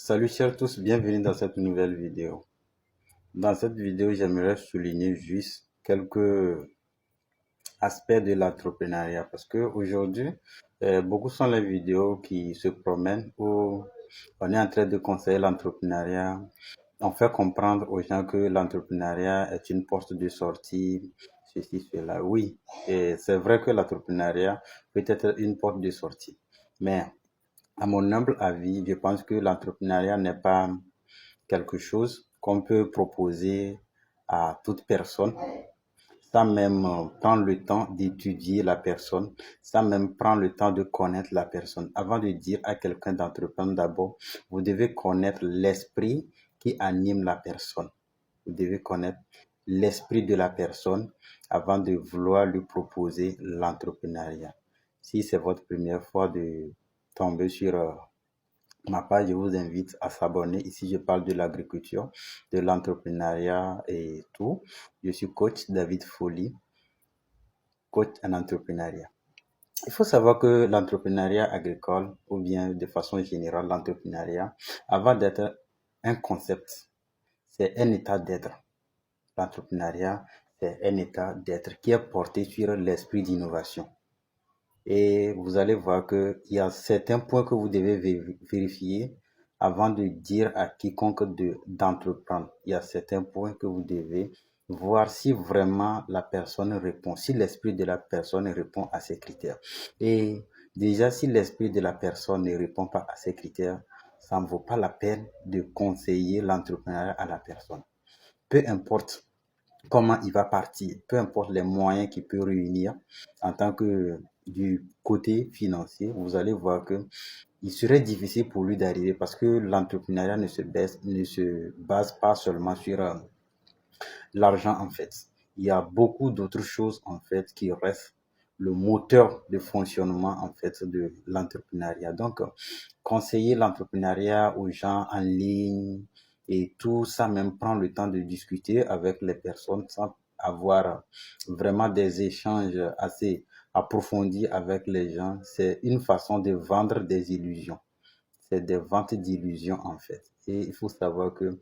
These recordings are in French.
Salut chers tous, bienvenue dans cette nouvelle vidéo. Dans cette vidéo, j'aimerais souligner juste quelques aspects de l'entrepreneuriat parce que aujourd'hui, beaucoup sont les vidéos qui se promènent où on est en train de conseiller l'entrepreneuriat. On fait comprendre aux gens que l'entrepreneuriat est une porte de sortie, ceci, cela. Oui, et c'est vrai que l'entrepreneuriat peut être une porte de sortie. Mais à mon humble avis, je pense que l'entrepreneuriat n'est pas quelque chose qu'on peut proposer à toute personne sans même prendre le temps d'étudier la personne, sans même prendre le temps de connaître la personne. Avant de dire à quelqu'un d'entreprendre d'abord, vous devez connaître l'esprit qui anime la personne. Vous devez connaître l'esprit de la personne avant de vouloir lui proposer l'entrepreneuriat. Si c'est votre première fois de tomber sur ma page, je vous invite à s'abonner. Ici, je parle de l'agriculture, de l'entrepreneuriat et tout. Je suis coach David Folly, coach en entrepreneuriat. Il faut savoir que l'entrepreneuriat agricole, ou bien de façon générale, l'entrepreneuriat, avant d'être un concept, c'est un état d'être. L'entrepreneuriat, c'est un état d'être qui est porté sur l'esprit d'innovation. Et vous allez voir qu'il y a certains points que vous devez vérifier avant de dire à quiconque d'entreprendre. Il y a certains points que vous devez voir si vraiment la personne répond, si l'esprit de la personne répond à ces critères. Et déjà, si l'esprit de la personne ne répond pas à ces critères, ça ne vaut pas la peine de conseiller l'entrepreneuriat à la personne. Peu importe comment il va partir, peu importe les moyens qu'il peut réunir en tant que du côté financier, vous allez voir que il serait difficile pour lui d'arriver parce que l'entrepreneuriat ne se base pas seulement sur l'argent en fait. Il y a beaucoup d'autres choses en fait qui restent le moteur de fonctionnement en fait de l'entrepreneuriat. Donc, conseiller l'entrepreneuriat aux gens en ligne et tout ça, même prendre le temps de discuter avec les personnes sans avoir vraiment des échanges assez approfondis avec les gens, c'est une façon de vendre des illusions. C'est des ventes d'illusions en fait. Et il faut savoir que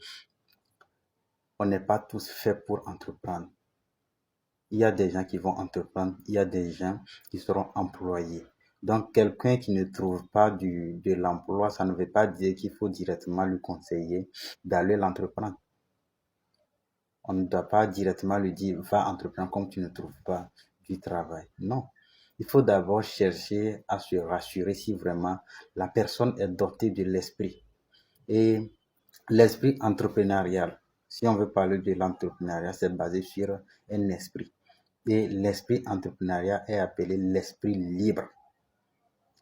on n'est pas tous faits pour entreprendre. Il y a des gens qui vont entreprendre, il y a des gens qui seront employés. Donc, quelqu'un qui ne trouve pas de l'emploi, ça ne veut pas dire qu'il faut directement lui conseiller d'aller l'entreprendre. On ne doit pas directement lui dire, va entreprendre comme tu ne trouves pas du travail. Non. Il faut d'abord chercher à se rassurer si vraiment la personne est dotée de l'esprit. Et l'esprit entrepreneurial, si on veut parler de l'entrepreneuriat, c'est basé sur un esprit. Et l'esprit entrepreneurial est appelé l'esprit libre.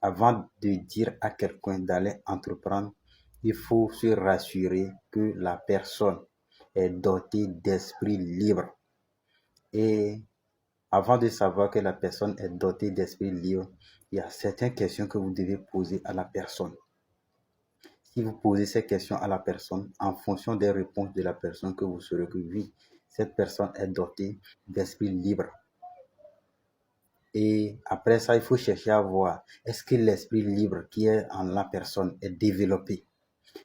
Avant de dire à quelqu'un d'aller entreprendre, il faut se rassurer que la personne est dotée d'esprit libre. Et avant de savoir que la personne est dotée d'esprit libre, il y a certaines questions que vous devez poser à la personne. Si vous posez ces questions à la personne, en fonction des réponses de la personne, que vous saurez que oui, cette personne est dotée d'esprit libre. Et après ça, il faut chercher à voir, est-ce que l'esprit libre qui est en la personne est développé?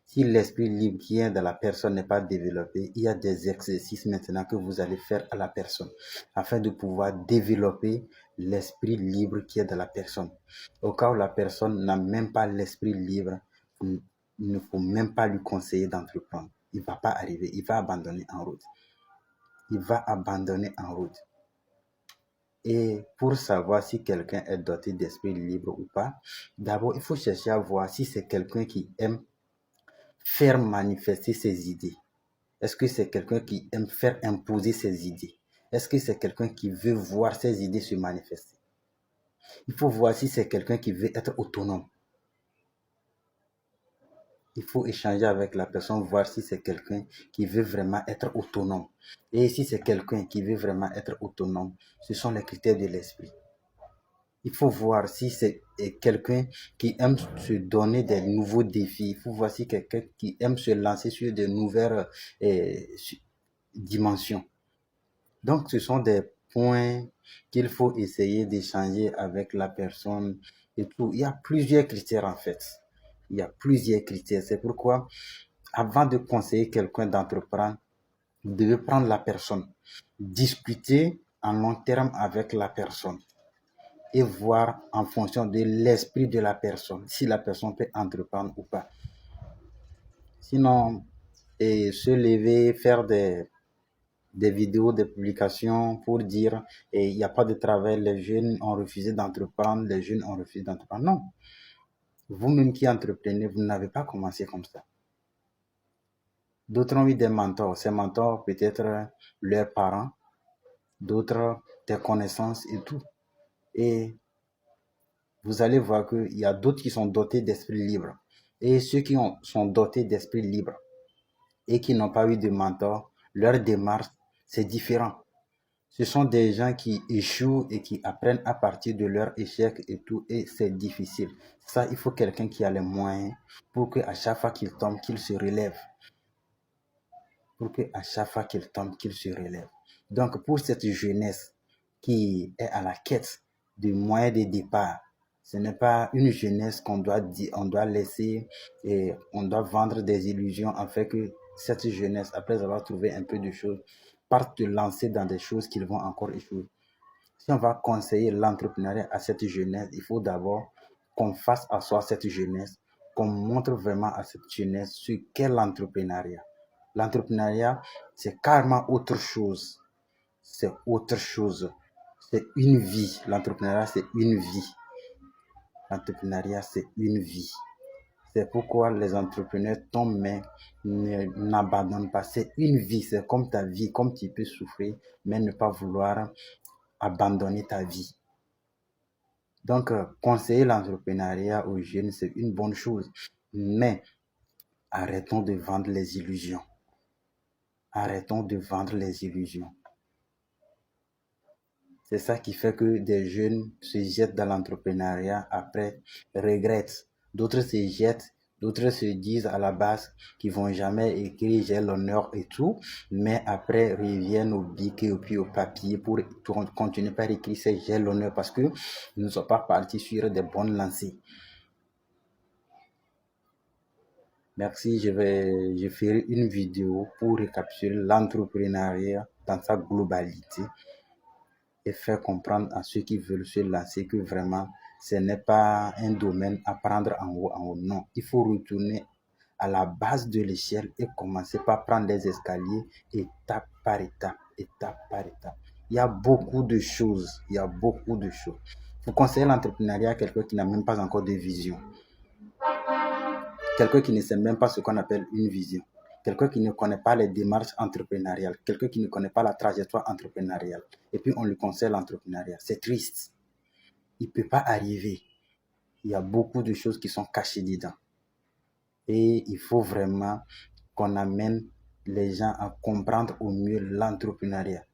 Si l'esprit libre qui est dans la personne n'est pas développé, il y a des exercices maintenant que vous allez faire à la personne afin de pouvoir développer l'esprit libre qui est dans la personne. Au cas où la personne n'a même pas l'esprit libre, il ne faut même pas lui conseiller d'entreprendre. Il ne va pas arriver, il va abandonner en route. Il va abandonner en route. Et pour savoir si quelqu'un est doté d'esprit libre ou pas, d'abord, il faut chercher à voir si c'est quelqu'un qui aime faire manifester ses idées. Est-ce que c'est quelqu'un qui aime faire imposer ses idées? Est-ce que c'est quelqu'un qui veut voir ses idées se manifester? Il faut voir si c'est quelqu'un qui veut être autonome. Il faut échanger avec la personne, voir si c'est quelqu'un qui veut vraiment être autonome. Et si c'est quelqu'un qui veut vraiment être autonome, ce sont les critères de l'esprit. Il faut voir si c'est quelqu'un qui aime se donner des nouveaux défis. Il faut voir si c'est quelqu'un qui aime se lancer sur de nouvelles dimensions. Donc, ce sont des points qu'il faut essayer d'échanger avec la personne et tout. Il y a plusieurs critères en fait. Il y a plusieurs critères. C'est pourquoi, avant de conseiller quelqu'un d'entreprendre, vous devez prendre la personne, discuter en long terme avec la personne et voir en fonction de l'esprit de la personne si la personne peut entreprendre ou pas. Sinon, et se lever, faire des vidéos, des publications pour dire il n'y a pas de travail, les jeunes ont refusé d'entreprendre, les jeunes ont refusé d'entreprendre. Non, vous-même qui entreprenez, vous n'avez pas commencé comme ça. D'autres ont eu des mentors. Ces mentors, peut-être leurs parents, d'autres des connaissances et tout. Et vous allez voir qu'il y a d'autres qui sont dotés d'esprit libre. Et ceux qui sont dotés d'esprit libre et qui n'ont pas eu de mentor, leur démarche, c'est différent. Ce sont des gens qui échouent et qui apprennent à partir de leurs échecs et tout, et c'est difficile. Ça, il faut quelqu'un qui a les moyens pour qu'à chaque fois qu'il tombe, qu'il se relève. Pour qu'à chaque fois qu'il tombe, qu'il se relève. Donc, pour cette jeunesse qui est à la quête de moyens de départ, ce n'est pas une jeunesse qu'on doit laisser et on doit vendre des illusions afin que cette jeunesse, après avoir trouvé un peu de choses, parte se lancer dans des choses qui vont encore échouer. Si on va conseiller l'entrepreneuriat à cette jeunesse, il faut d'abord qu'on fasse asseoir cette jeunesse, qu'on montre vraiment à cette jeunesse ce qu'est l'entrepreneuriat. L'entrepreneuriat, c'est carrément autre chose. C'est autre chose. C'est une vie. L'entrepreneuriat, c'est une vie. L'entrepreneuriat, c'est une vie. C'est pourquoi les entrepreneurs tombent, mais n'abandonnent pas. C'est une vie. C'est comme ta vie, comme tu peux souffrir, mais ne pas vouloir abandonner ta vie. Donc, conseiller l'entrepreneuriat aux jeunes, c'est une bonne chose. Mais arrêtons de vendre les illusions. Arrêtons de vendre les illusions. C'est ça qui fait que des jeunes se jettent dans l'entrepreneuriat, après regrettent. D'autres se jettent, d'autres se disent à la base qu'ils vont jamais écrire j'ai l'honneur et tout, mais après reviennent au bic et puis au papier pour continuer par écrire c'est j'ai l'honneur parce que ils ne sont pas partis sur des bonnes lancées. Merci, je ferai une vidéo pour récapituler l'entrepreneuriat dans sa globalité et faire comprendre à ceux qui veulent se lancer que vraiment, ce n'est pas un domaine à prendre en haut, non. Il faut retourner à la base de l'échelle et commencer par prendre les escaliers étape par étape, étape par étape. Il y a beaucoup de choses, il y a beaucoup de choses. Vous conseillez l'entrepreneuriat à quelqu'un qui n'a même pas encore de vision. Quelqu'un qui ne sait même pas ce qu'on appelle une vision. Quelqu'un qui ne connaît pas les démarches entrepreneuriales. Quelqu'un qui ne connaît pas la trajectoire entrepreneuriale. Et puis on lui conseille l'entrepreneuriat. C'est triste. Il ne peut pas arriver. Il y a beaucoup de choses qui sont cachées dedans. Et il faut vraiment qu'on amène les gens à comprendre au mieux l'entrepreneuriat.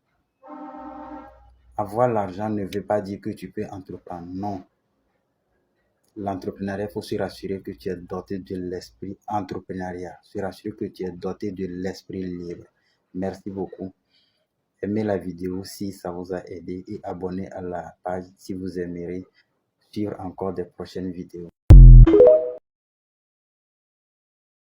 Avoir l'argent ne veut pas dire que tu peux entreprendre. Non. L'entrepreneuriat, il faut se rassurer que tu es doté de l'esprit entrepreneuriat. Se rassurer que tu es doté de l'esprit libre. Merci beaucoup. Aimez la vidéo si ça vous a aidé et abonnez à la page si vous aimerez suivre encore des prochaines vidéos.